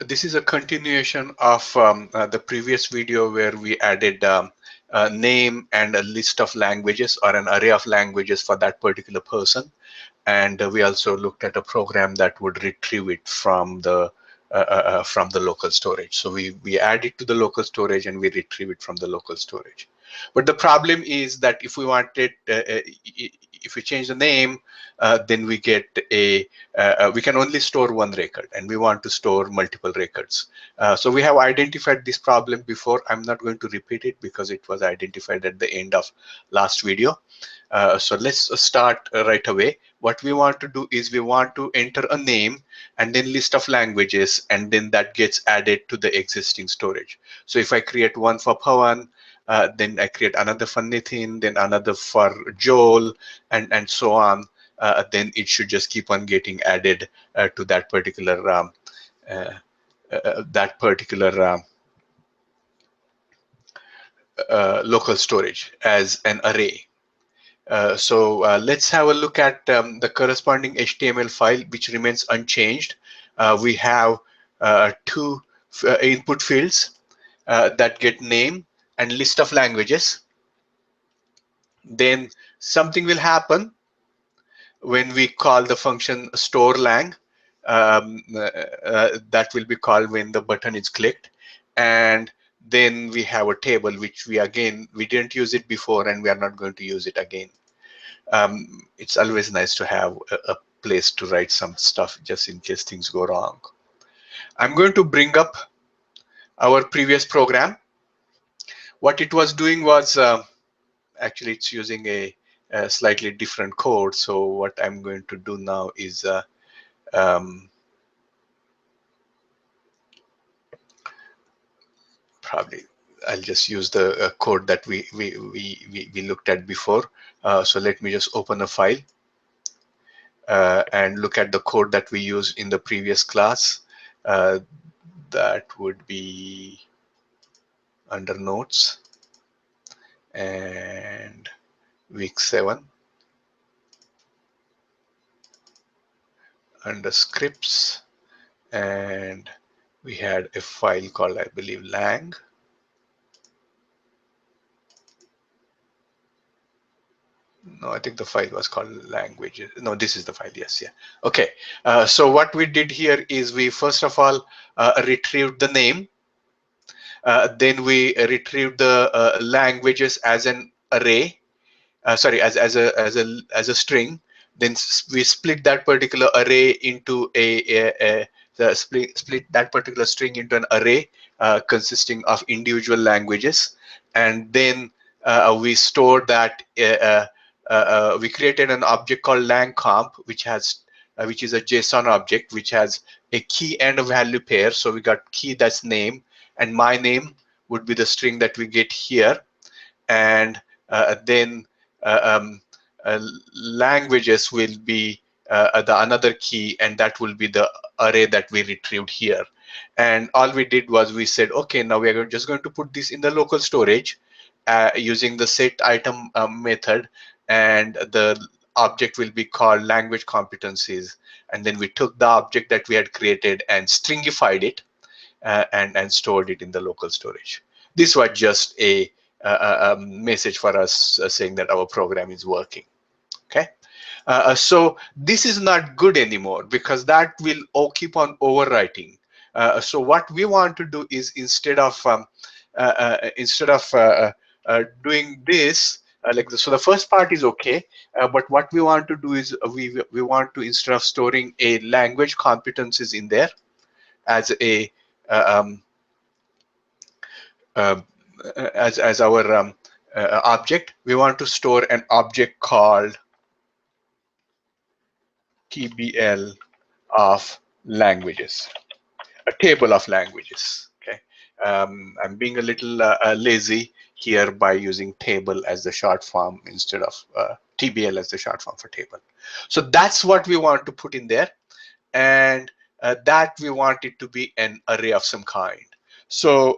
This is a continuation of the previous video where we added a name and a list of languages or an array of languages for that particular person. And we also looked at a program that would retrieve it from the local storage. So we add it to the local storage and we retrieve it from the local storage. But the problem is that if we wanted, if we change the name, then we get we can only store one record, and we want to store multiple records. So we have identified this problem before. I'm not going to repeat it because it was identified at the end of last video. So let's start right away. What we want to do is we want to enter a name and then list of languages, and then that gets added to the existing storage. So if I create one for Pawan, then I create another for Nitin, then another for Joel, and so on. Then it should just keep on getting added to that particular uh, that particular local storage as an array. So let's have a look at the corresponding HTML file, which remains unchanged. We have two input fields that get name and list of languages. Then something will happen when we call the function StoreLang. That will be called when the button is clicked. And then we have a table, which we didn't use it before, and we are not going to use it again. It's always nice to have a place to write some stuff just in case things go wrong. I'm going to bring up our previous program. What it was doing was actually it's using a slightly different code. So what I'm going to do now is um, probably I'll just use the code that we looked at before. So let me just open a file and look at the code that we used in the previous class. That would be under notes and week 7 under scripts, and we had a file called, I believe, lang. No, I think the file was called language. No, this is the file. Yes, yeah. Okay. So what we did here is we first of all retrieved the name. Then we retrieved the languages as an array. Sorry, as a string. Then we split that particular array into split that particular string into an array consisting of individual languages, and then we stored that. We created an object called langcomp, which is a JSON object which has a key and a value pair. So we got key, that's name, and my name would be the string that we get here, and then uh, um, uh, languages will be the another key, and that will be the array that we retrieved here. And all we did was we said, okay, now we are just going to put this in the local storage using the set item method, and the object will be called language competencies. And then we took the object that we had created and stringified it and stored it in the local storage. This was just a message for us saying that our program is working. Okay. So this is not good anymore because that will keep on overwriting. So what we want to do is instead of doing this, so the first part is okay, but what we want to do is we want to, instead of storing a language competencies in there as a um, uh, as our object, we want to store an object called TBL of languages, a table of languages. Okay, I'm being a little lazy here by using table as the short form instead of TBL as the short form for table. So that's what we want to put in there, and that we want it to be an array of some kind. So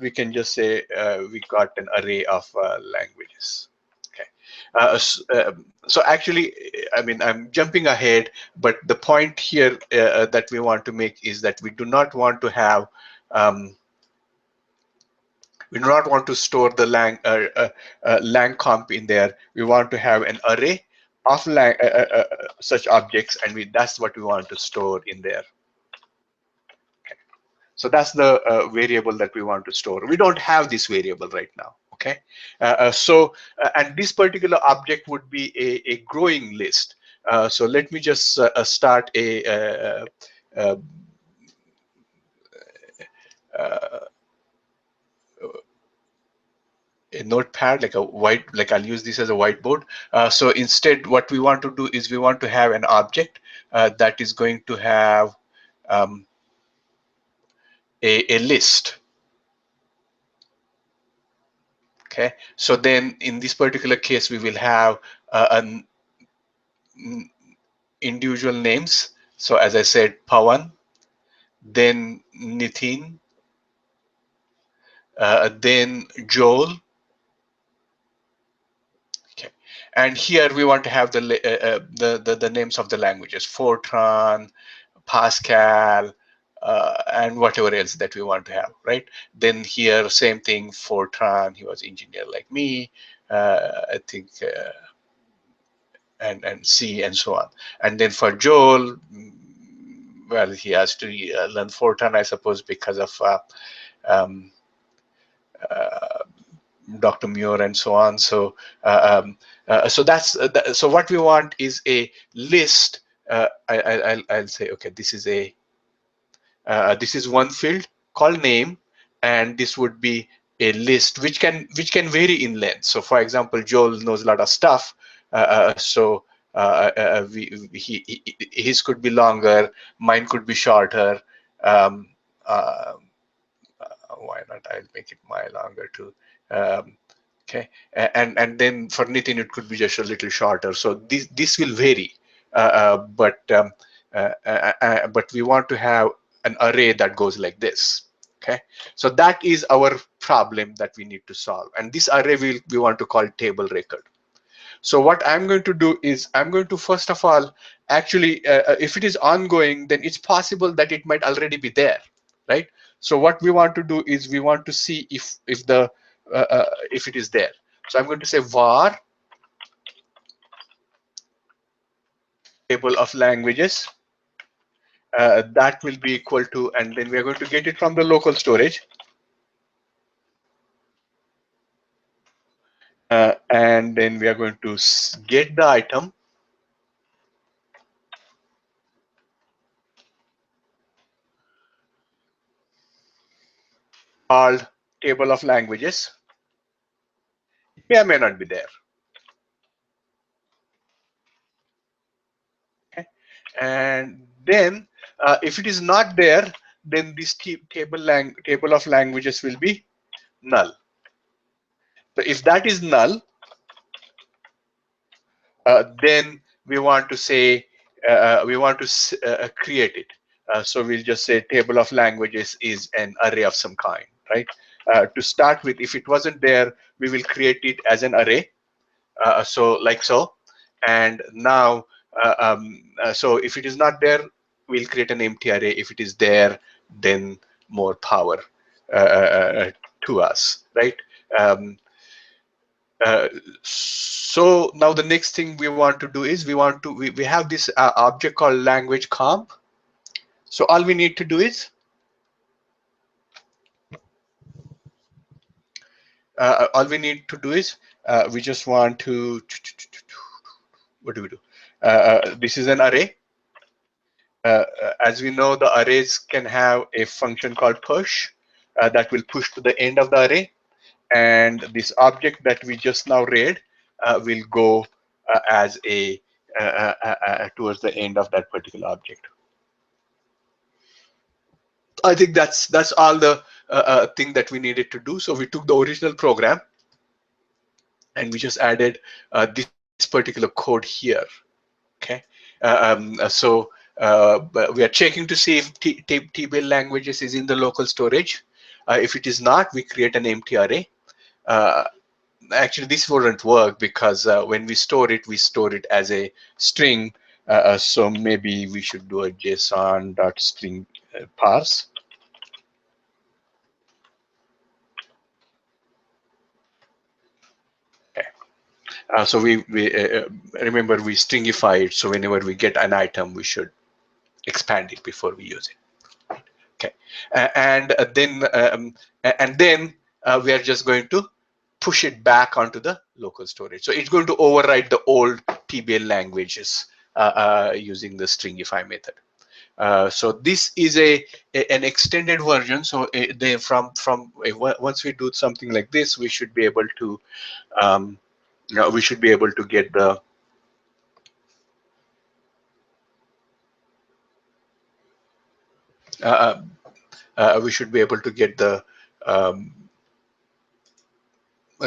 we can just say we got an array of languages. Okay. So actually, I mean, I'm jumping ahead, but the point here that we want to make is that we do not want to have we do not want to store the lang comp in there. We want to have an array of such objects, and that's what we want to store in there. So that's the variable that we want to store. We don't have this variable right now. Okay, and this particular object would be a growing list. So let me just start uh, a notepad, like a white, like I'll use this as a whiteboard. So instead, what we want to do is we want to have an object that is going to have um, a list. Okay, so then in this particular case, we will have an individual names. So as I said, Pawan, then Nitin, then Joel. Okay, and here we want to have the names of the languages: Fortran, Pascal, and whatever else that we want to have, right? Then here, same thing, Fortran, he was engineer like me, I think, and C and so on. And then for Joel, well, he has to learn Fortran, I suppose, because of um, uh, Dr. Muir and so on. So, so so what we want is a list. I'll say, okay, this is one field called name, and this would be a list which can vary in length. So for example, Joel knows a lot of stuff, so his could be longer, mine could be shorter. um, uh, why not, I'll make it my longer too. um, okay, and then for Nitin it could be just a little shorter. So this will vary, but we want to have an array that goes like this. Okay, so that is our problem that we need to solve, and this array we want to call table record. So what I'm going to do is I'm going to first of all, actually, if it is ongoing, then it's possible that it might already be there, right? So what we want to do is we want to see if it is there. So I'm going to say var table of languages. That will be equal to, and then we are going to get it from the local storage. And then we are going to get the item called table of languages. It may or may not be there. Okay, and then if it is not there, then this table of languages will be null. So if that is null, then we want to say create it. So we'll just say table of languages is an array of some kind, right? To start with, if it wasn't there, we will create it as an array. So like so, and now so if it is not there, we'll create an empty array. If it is there, then more power to us, right? um, so now the next thing we want to do is we have this object called language comp. So all we need to do is we just want to, what do we do? This is an array. As we know, the arrays can have a function called push that will push to the end of the array, and this object that we just now read will go as a towards the end of that particular object. I think that's all the thing that we needed to do. So we took the original program and we just added this particular code here. Okay, but we are checking to see if table languages is in the local storage. If it is not, we create an empty array. actually this wouldn't work because when we store it as a string. So maybe we should do a JSON.string parse. Okay. So we remember we stringify it. So whenever we get an item, we should expand it before we use it. Okay, and then we are just going to push it back onto the local storage. So it's going to override the old TBL languages using the stringify method. So this is an extended version. So once we do something like this, we should be able to get the uh, we should be able to get the um,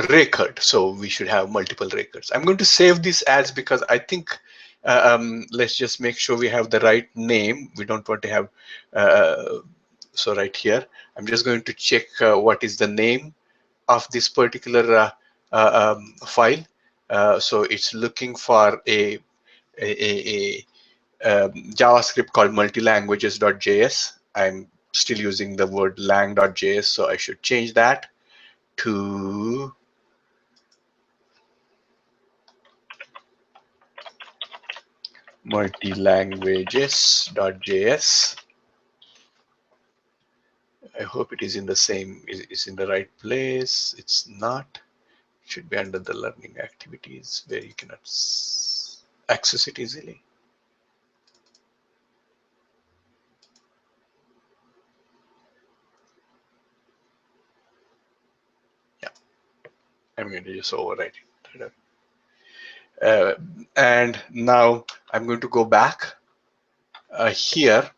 record. So we should have multiple records. I'm going to save this as because I think let's just make sure we have the right name. We don't want to have so right here. I'm just going to check what is the name of this particular file. So it's looking for a JavaScript called multilanguages.js. I'm still using the word lang.js, so I should change that to multilanguages.js. I hope it is in the same, is in the right place. It's not. It should be under the learning activities where you cannot access it easily. Yeah, I'm going to just overwrite it. And now I'm going to go back here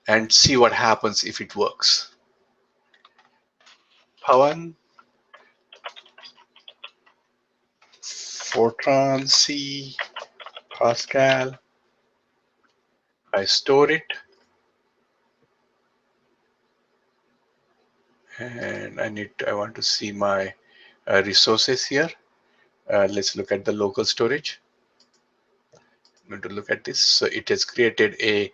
and see what happens if it works. Pawan, Fortran, C, Pascal. I store it, and I want to see my resources here. Let's look at the local storage. I'm going to look at this. So it has created a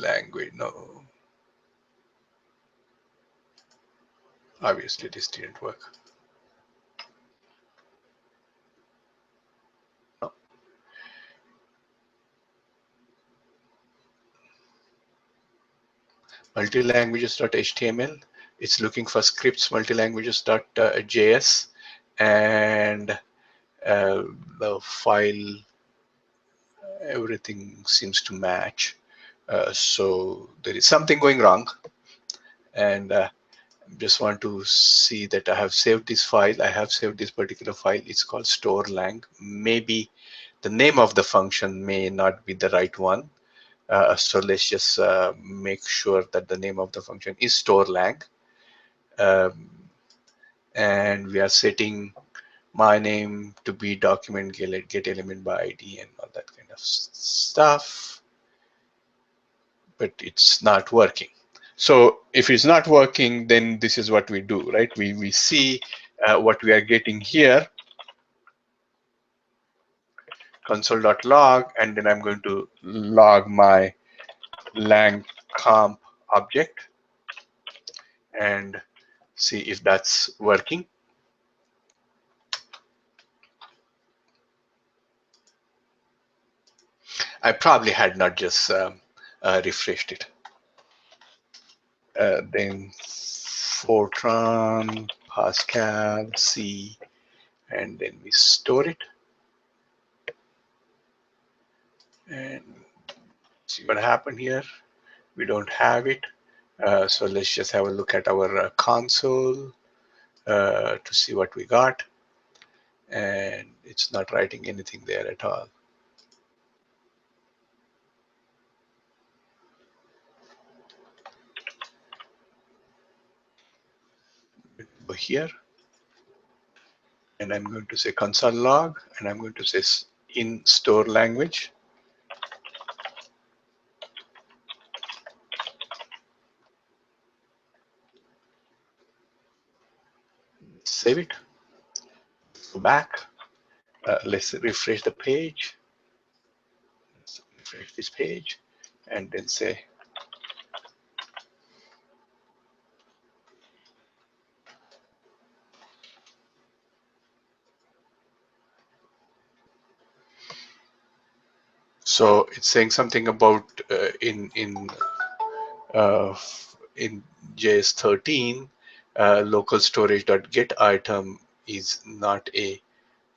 language. No, obviously this didn't work. No. Multilanguages.html. It's looking for scripts multilanguages.js, and the file, everything seems to match. So there is something going wrong, and just want to see that I have saved this file. I have saved this particular file. It's called StoreLang. Maybe the name of the function may not be the right one. So let's just make sure that the name of the function is StoreLang. And we are setting my name to be document get element by ID and all that kind of stuff. But it's not working. So if it's not working, then this is what we do, right? We see what we are getting here, console.log, and then I'm going to log my lang comp object and see if that's working. I probably had not just refreshed it. Then Fortran, Pascal, C, and then we store it. And see what happened here. We don't have it. So let's just have a look at our console to see what we got. And it's not writing anything there at all. Go here, and I'm going to say console log, and I'm going to say in store language. save it, go back, let's refresh the page, let's refresh this page, and then say, so it's saying something about uh, in JS13, local storage.get item is not a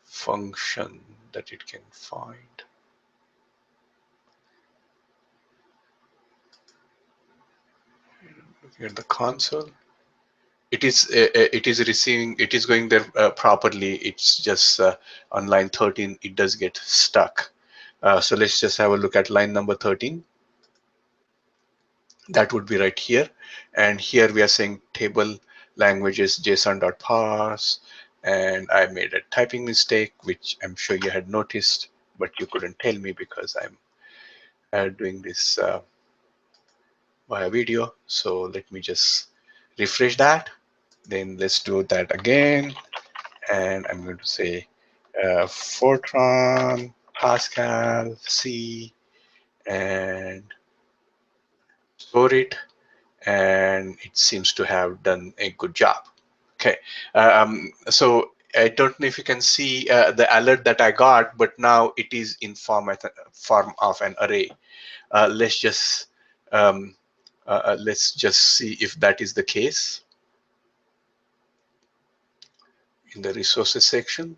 function that it can find. Looking at the console, it is receiving, it is going there properly. It's just on line 13 it does get stuck. So let's just have a look at line number 13. That would be right here, and here we are saying table languages json.parse, and I made a typing mistake which I'm sure you had noticed, but you couldn't tell me because I'm doing this via video. So let me just refresh that, then let's do that again, and I'm going to say Fortran, Pascal, C, and store it, and it seems to have done a good job. Okay, so I don't know if you can see the alert that I got, but now it is in form of an array. Let's just see if that is the case. In the resources section,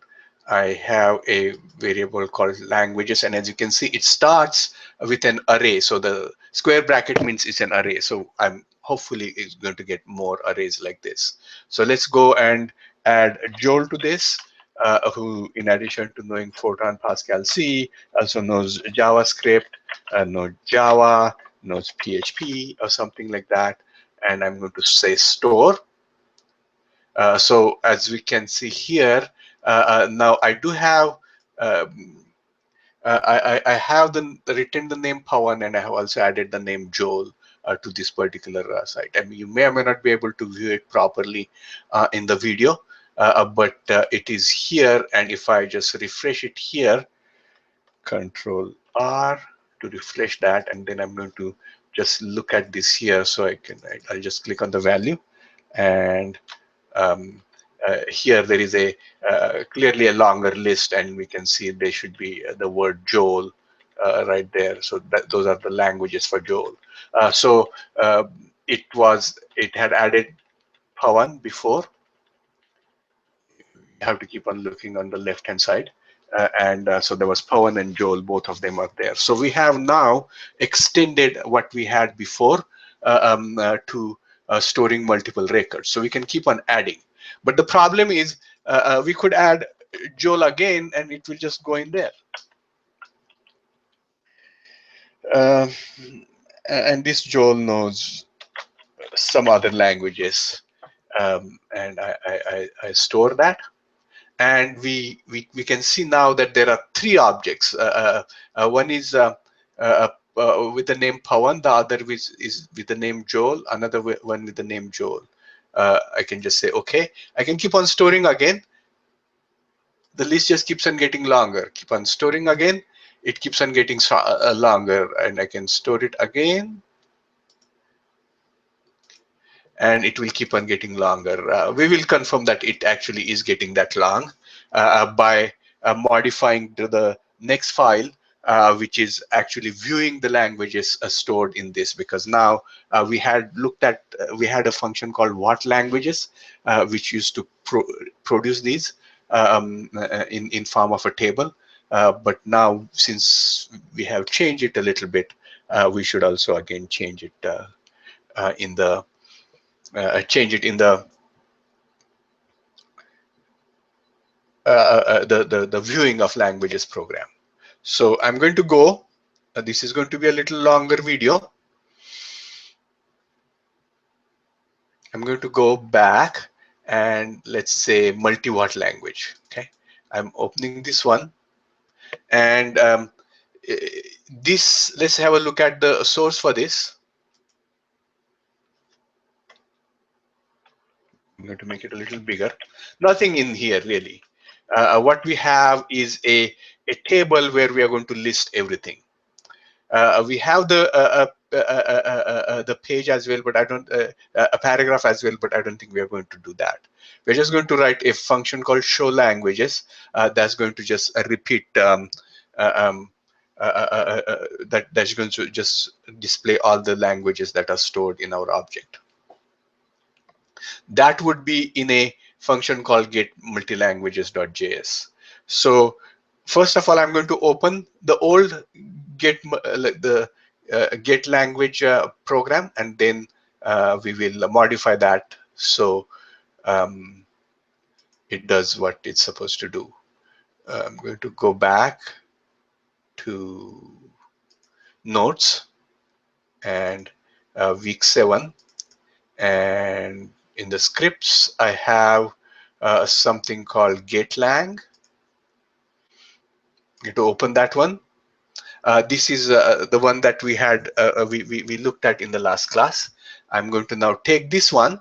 I have a variable called languages, and as you can see, it starts with an array. So the square bracket means it's an array. So I'm hopefully it's going to get more arrays like this. So let's go and add Joel to this, who, in addition to knowing Fortran, Pascal, C, also knows JavaScript, knows Java, knows PHP, or something like that. And I'm going to say store. So as we can see here, now I do have I have written the name Pawan, and I have also added the name Joel to this particular site. I mean, you may or may not be able to view it properly in the video, but it is here. And if I just refresh it here, Control R to refresh that, and then I'm going to just look at this here. So I'll just click on the value, and um, here there is a clearly a longer list, and we can see there should be the word Joel right there. So those are the languages for Joel. So it had added Pawan before. You have to keep on looking on the left hand side. So there was Pawan and Joel, both of them are there. So we have now extended what we had before to storing multiple records. So we can keep on adding. But the problem is we could add Joel again, and it will just go in there. Uh, and this Joel knows some other languages, and I store that. And we can see now that there are three objects. One is with the name Pawan, the other is with the name Joel, another one with the name Joel. I can just say, okay, I can keep on storing again. The list just keeps on getting longer. Keep on storing again, it keeps on getting longer, and I can store it again, and it will keep on getting longer. We will confirm that it actually is getting that long by modifying to the next file, which is actually viewing the languages stored in this, because now we had looked at, we had a function called what languages, which used to produce these in form of a table. But now, since we have changed it a little bit, we should also again change it in the the viewing of languages program. So I'm going to go. This is going to be a little longer video. I'm going to go back and let's say multi-what language. Okay, I'm opening this one, and this. Let's have a look at the source for this. I'm going to make it a little bigger. Nothing in here really. What we have is a table where we are going to list everything. We have the page as well, but I don't a paragraph as well, but I don't think we are going to do that. We're just going to write a function called show languages that's going to just repeat uh, um, that's going to just display all the languages that are stored in our object. That would be in a function called getMultilanguages.js. So first of all, I'm going to open the old get language program, and then we will modify that so um, it does what it's supposed to do. I'm going to go back to notes and week 7, and in the scripts I have something called getlang. I'm going to open that one. This is the one that we had we looked at in the last class. I'm going to now take this one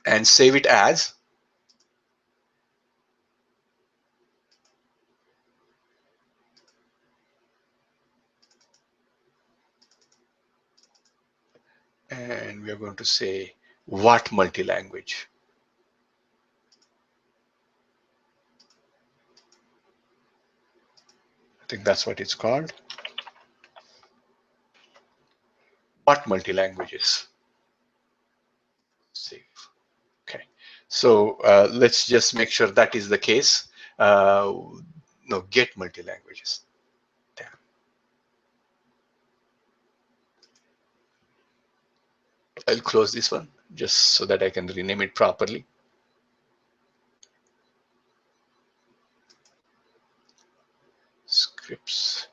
and save it as, and we are going to say what multi-language. I think that's what it's called. What multi-languages? Save. Okay. So let's just make sure that is the case. No, get multi-languages. Damn. I'll close this one just so that I can rename it properly. Scripts.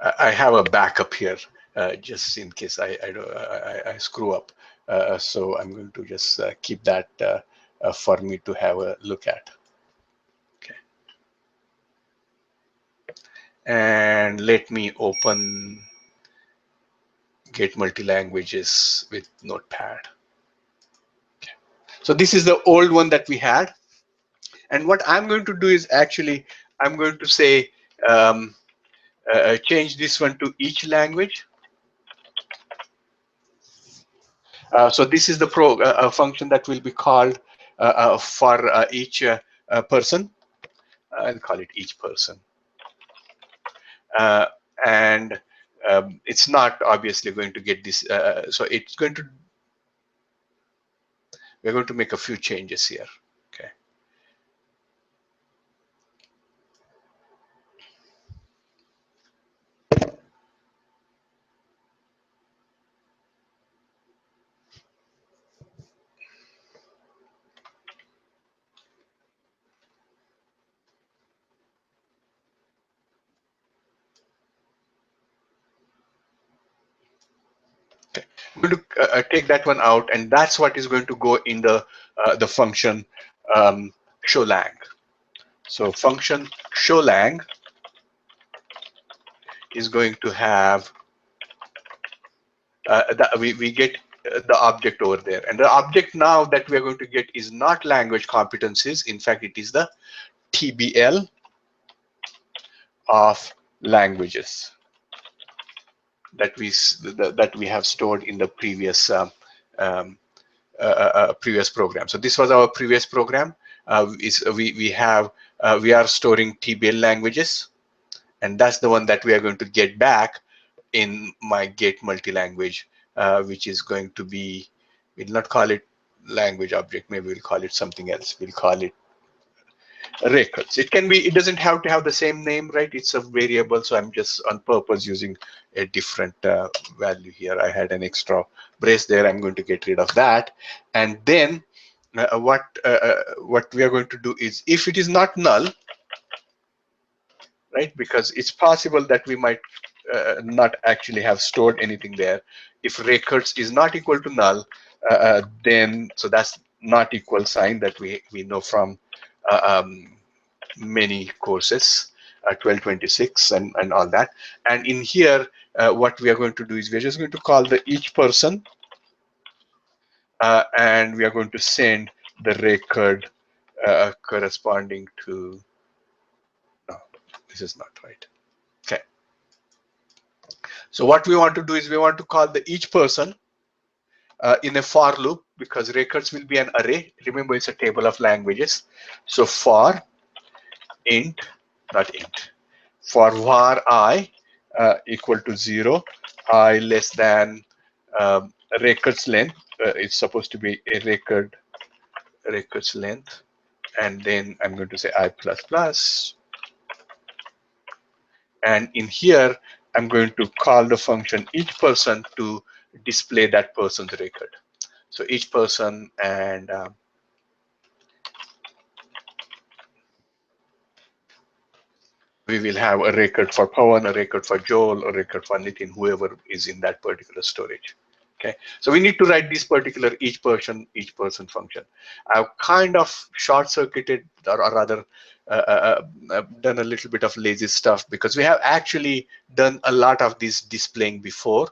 I have a backup here just in case I screw up. So I'm going to just keep that for me to have a look at. Okay. And let me open Get Multi-Languages with Notepad. Okay. So this is the old one that we had. And what I'm going to do is actually, I'm going to say, change this one to each language. So this is the function that will be called for each person. I'll call it each person. And it's not obviously going to get this. So it's going to, we're going to make a few changes here. Okay. I'm going to take that one out, and that's what is going to go in the function ShowLang. So function ShowLang is going to have that we get the object over there, and the object now that we are going to get is not language competencies. In fact, it is the TBL of languages that we have stored in the previous previous program. So this was our previous program. We are storing TBL languages, and that's the one that we are going to get back in my get multi-language, which is going to be, we'll not call it language object, maybe we'll call it something else. We'll call it records. It can be, it doesn't have to have the same name, right? It's a variable, so I'm just on purpose using a different value here. I had an extra brace there. I'm going to get rid of that. And then what we are going to do is, if it is not null, right? Because it's possible that we might not actually have stored anything there. If records is not equal to null, Then so that's not equal sign that we know from uh, um, many courses, 1226 and all that. And in here, what we are going to do is we're just going to call the each person, and we are going to send the record corresponding to, no, this is not right. Okay. So what we want to do is we want to call the each person in a for loop, because records will be an array. Remember, it's a table of languages. So for int, not int, for var I equal to 0, I less than record's length. It's supposed to be a record's length, and then I'm going to say I plus plus, and in here I'm going to call the function each person to display that person's record. So each person, and we will have a record for Pawan, a record for Joel, a record for Nitin, whoever is in that particular storage. Okay, so we need to write this particular each person function. I've kind of short-circuited, or rather done a little bit of lazy stuff, because we have actually done a lot of this displaying before.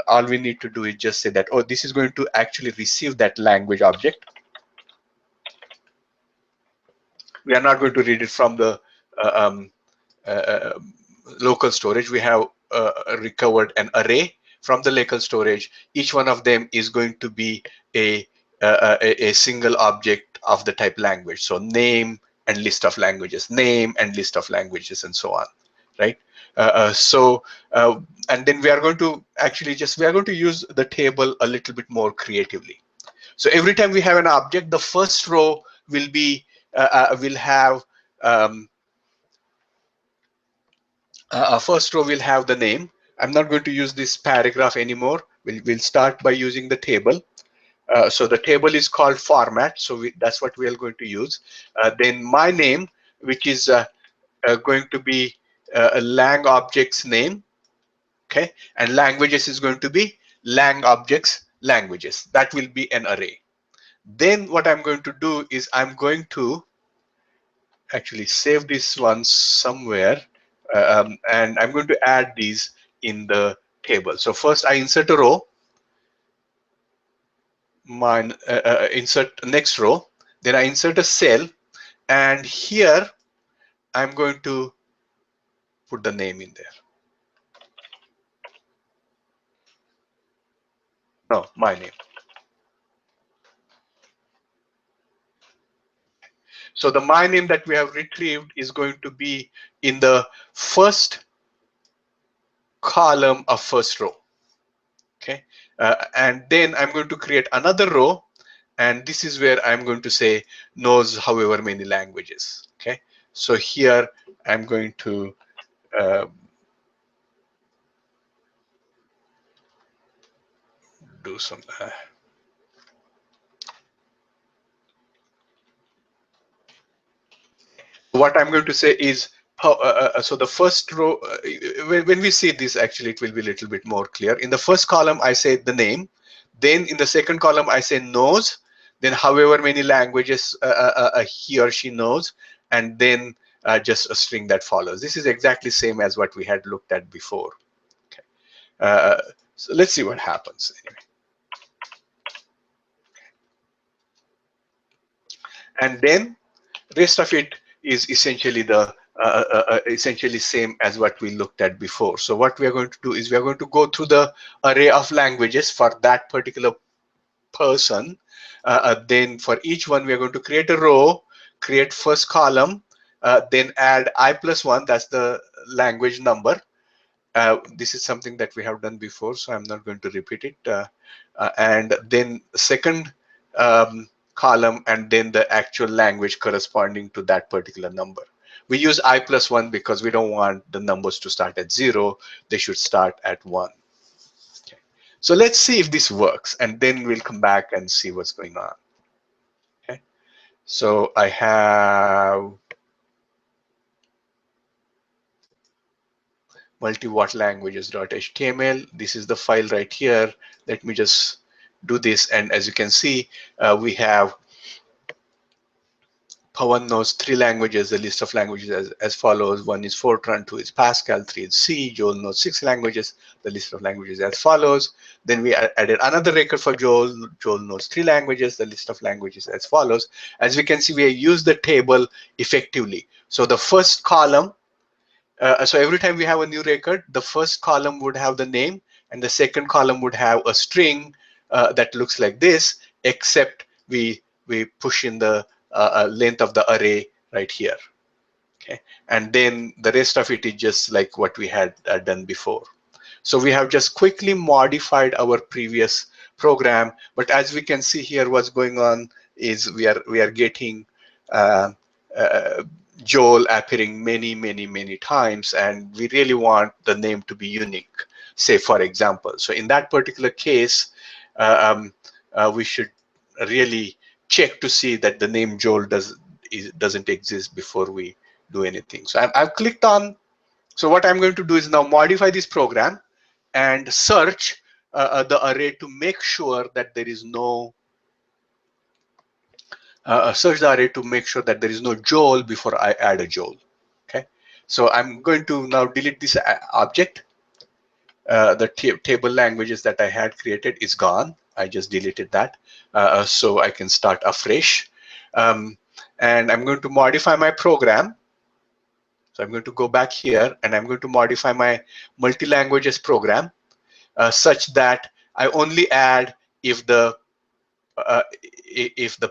All we need to do is just say that, oh, this is going to actually receive that language object. We are not going to read it from the uh, um, uh, local storage. We have recovered an array from the local storage. Each one of them is going to be a single object of the type language. So name and list of languages, name and list of languages, and so on, right? And then we are going to actually we are going to use the table a little bit more creatively. So every time we have an object, the first row will have um, first row will have the name. I'm not going to use this paragraph anymore. We'll start by using the table. So the table is called format. So that's what we are going to use. Then my name, which is going to be a lang object's name. Okay, and languages is going to be lang objects languages. That will be an array. Then what I'm going to do is I'm going to actually save this one somewhere, and I'm going to add these in the table. So first I insert a row, insert next row, then I insert a cell, and here I'm going to put the name in there. No, my name. So the my name that we have retrieved is going to be in the first column of first row. Okay, and then I'm going to create another row, and this is where I'm going to say knows however many languages. Okay, so here I'm going to do some what I'm going to say is so the first row, when we see this, actually it will be a little bit more clear. In the first column I say the name, then in the second column I say knows, then however many languages he or she knows, and then just a string that follows. This is exactly same as what we had looked at before. Okay. So let's see what happens anyway. And then rest of it is essentially the essentially same as what we looked at before. So what we are going to do is we are going to go through the array of languages for that particular person. Then for each one we are going to create a row, create first column, then add I+1, that's the language number. This is something that we have done before, so I'm not going to repeat it. And then second column, and then the actual language corresponding to that particular number. We use I+1 because we don't want the numbers to start at 0. They should start at 1. Okay. So let's see if this works, and then we'll come back and see what's going on. Okay. So I have multi-watt languages.html. This is the file right here. Let me just do this. And as you can see, we have Pawan knows 3 languages, the list of languages as follows. One is Fortran, two is Pascal, three is C. Joel knows 6 languages, the list of languages as follows. Then we added another record for Joel. Joel knows 3 languages, the list of languages as follows. As we can see, we use the table effectively. So the first column, so every time we have a new record, the first column would have the name, and the second column would have a string that looks like this, except we push in the length of the array right here. Okay, and then the rest of it is just like what we had done before. So we have just quickly modified our previous program, but as we can see here, what's going on is we are getting uh, uh, Joel appearing many times, and we really want the name to be unique. Say, for example, so in that particular case, we should really check to see that the name Joel doesn't exist before we do anything. So I've clicked on. So what I'm going to do is now modify this program and search the array to make sure that there is no search the array to make sure that there is no Joel before I add a Joel. Okay, so I'm going to now delete this object. The table languages that I had created is gone. I just deleted that, so I can start afresh. And I'm going to modify my program. So I'm going to go back here, and I'm going to modify my multi-languages program such that I only add if the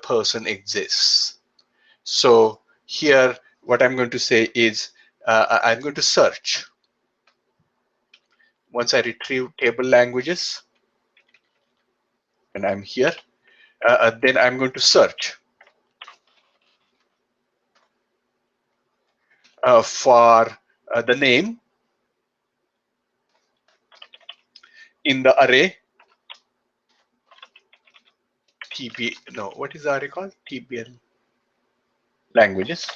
person exists. So here, what I'm going to say is I'm going to search. Once I retrieve table languages, and I'm here, then I'm going to search for the name in the array TB. No, what is the array called? TBL languages.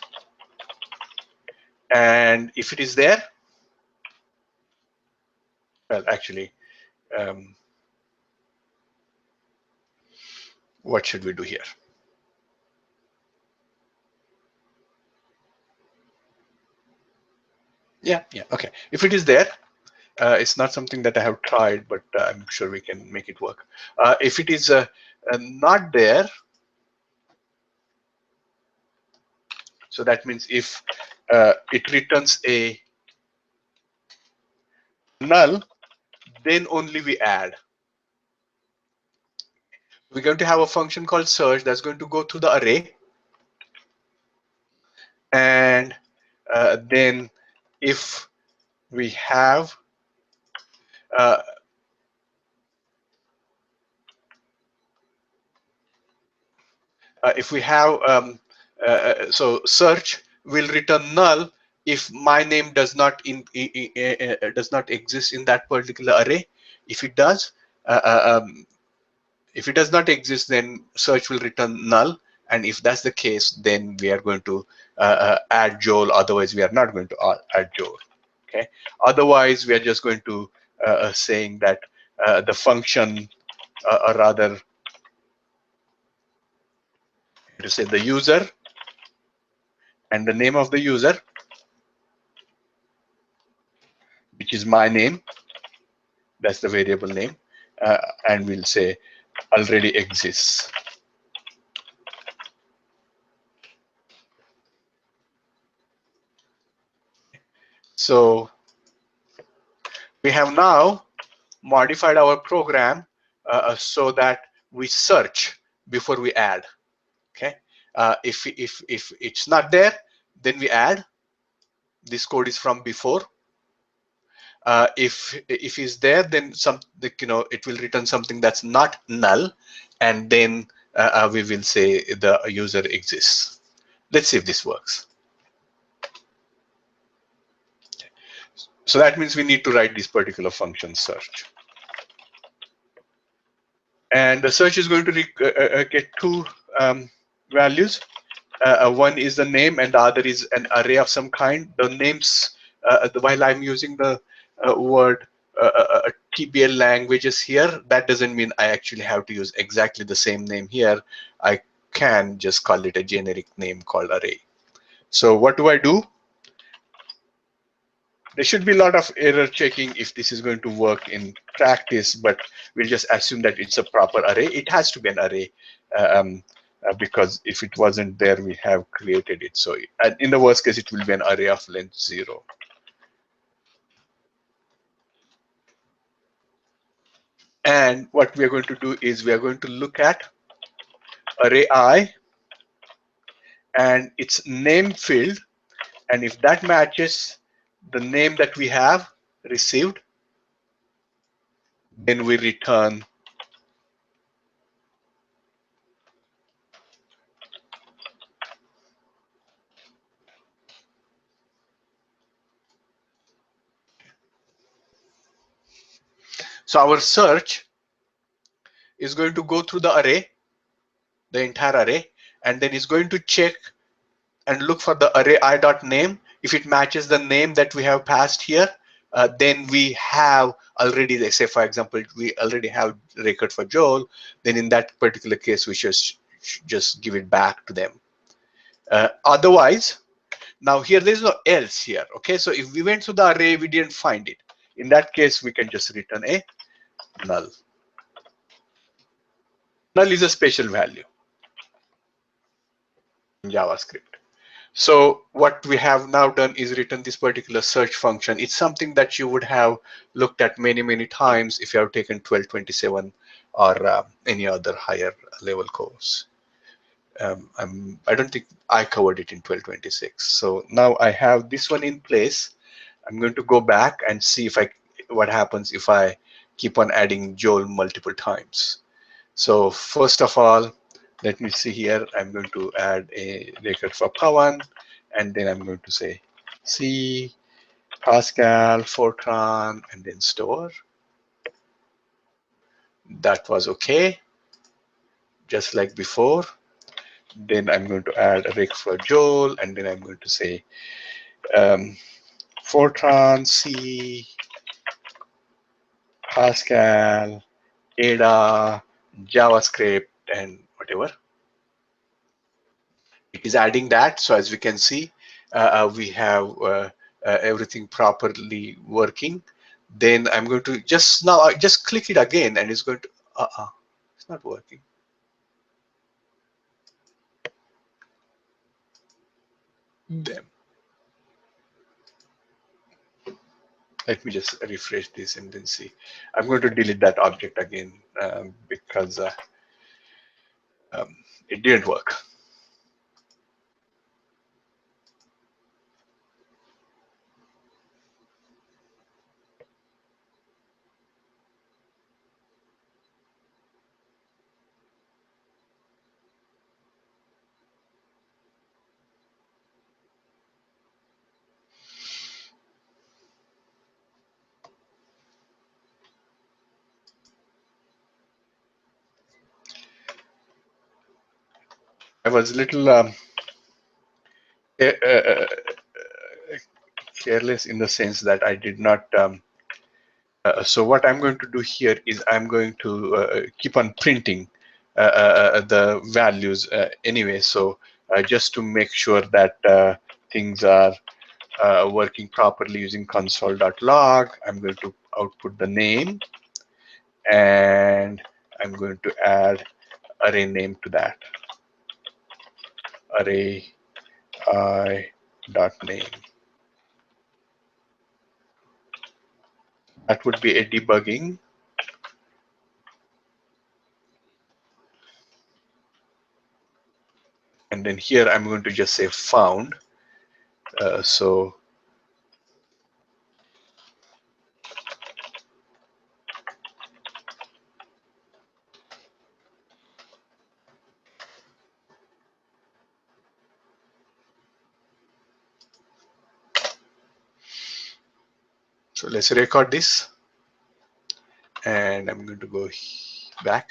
And if it is there, well, actually, what should we do here? Yeah, okay. If it is there, it's not something that I have tried, but I'm sure we can make it work. If it is not there, so that means if it returns a null, then only we add. We're going to have a function called search that's going to go through the array, and then if we have so search will return null if my name does not exist in that particular array. If it does, if it does not exist, then search will return null. And if that's the case, then we are going to add Joel. Otherwise, we are not going to add Joel. Okay. Otherwise, we are just going to saying that the function, or rather, to say the user and the name of the user, which is my name. That's the variable name, and we'll say already exists. So we have now modified our program so that we search before we add. Okay, if it's not there, then we add. This code is from before. If it's there, then it will return something that's not null, and then we will say the user exists. Let's see if this works. So that means we need to write this particular function search. And the search is going to get two values. One is the name, and the other is an array of some kind. The names, while I'm using the word TBL languages here, that doesn't mean I actually have to use exactly the same name here. I can just call it a generic name called array. So what do I do? There should be a lot of error checking if this is going to work in practice, but we'll just assume that it's a proper array. It has to be an array because if it wasn't there, we have created it. So in the worst case, it will be an array of length 0. And what we are going to do is we are going to look at array I and its name field. And if that matches the name that we have received, then we return so our search is going to go through the array, the entire array, and then it's going to check and look for the array I.name. If it matches the name that we have passed here, then we have already, let's say for example, we already have record for Joel, then in that particular case, we should just give it back to them. Otherwise, now here there's no else here. Okay, so if we went to the array, we didn't find it. In that case, we can just return a null. Null is a special value in JavaScript. So what we have now done is written this particular search function. It's something that you would have looked at many times if you have taken 1227 or any other higher level course. I don't think I covered it in 1226. So now I have this one in place. I'm going to go back and see if what happens if I keep on adding Joel multiple times. So first of all, let me see here. I'm going to add a record for Pawan, and then I'm going to say C, Pascal, Fortran, and then store. That was okay, just like before. Then I'm going to add a record for Joel, and then I'm going to say Fortran, C, Pascal, Ada, JavaScript, and whatever. It is adding that. So as we can see, we have everything properly working. Then I'm going to just now just click it again, and it's going to it's not working. Them. Let me just refresh this and then see. I'm going to delete that object again because it didn't work. I was a little careless in the sense that I did not. So what I'm going to do here is I'm going to keep on printing the values anyway. So just to make sure that things are working properly using console.log, I'm going to output the name, and I'm going to add array name to that. Array I.name. That would be a debugging. And then here I'm going to just say found. So let's record this. And I'm going to go back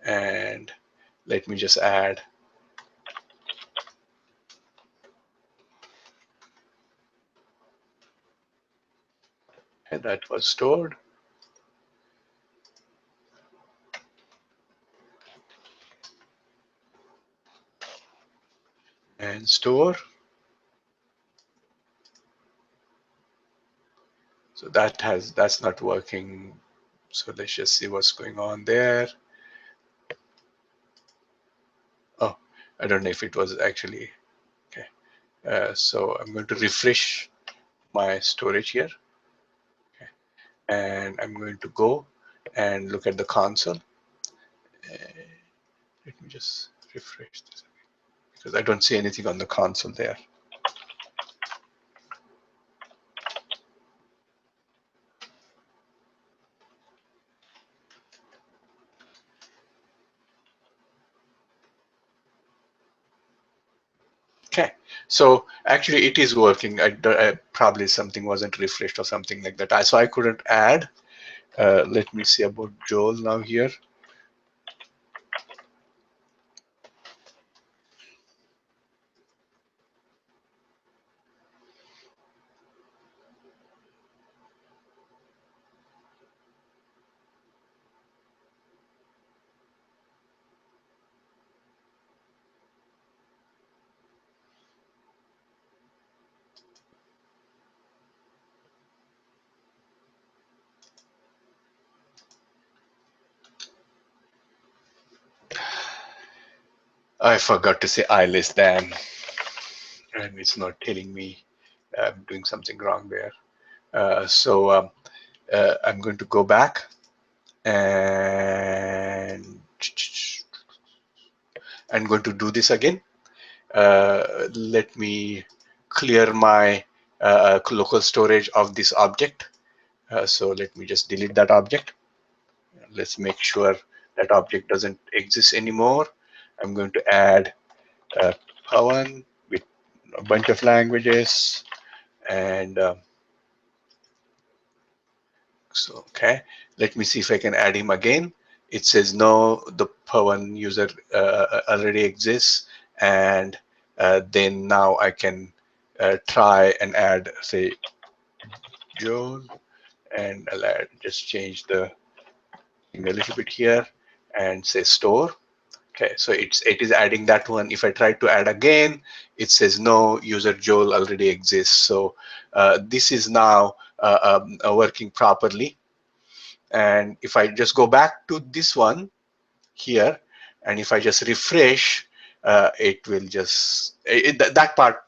and let me just add and that was stored. and store. So that's not working. So let's just see what's going on there. Oh, I don't know if it was actually okay. So I'm going to refresh my storage here, okay. And I'm going to go and look at the console. Let me just refresh this because I don't see anything on the console there. Okay, so actually it is working. Probably something wasn't refreshed or something like that. So I couldn't add. Let me see about Joel now here. I forgot to say I less than, and it's not telling me I'm doing something wrong there. I'm going to go back and I'm going to do this again. Let me clear my local storage of this object. So let me just delete that object. Let's make sure that object doesn't exist anymore. I'm going to add Pawan with a bunch of languages, and so okay, let me see if I can add him again. It says no, the Pawan user already exists, and then now I can try and add, say, Joel, and I'll just change the thing a little bit here and say store. Okay, so it is adding that one. If I try to add again, it says no, user Joel already exists. So this is now working properly. And if I just go back to this one here, and if I just refresh, it will just that part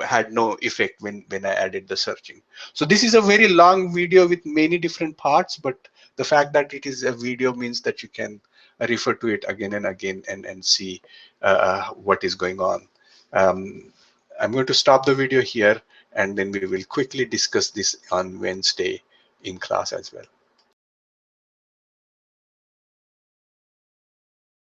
had no effect when I added the searching. So this is a very long video with many different parts, but the fact that it is a video means that you can refer to it again and again and see what is going on. I'm going to stop the video here, and then we will quickly discuss this on Wednesday in class as well.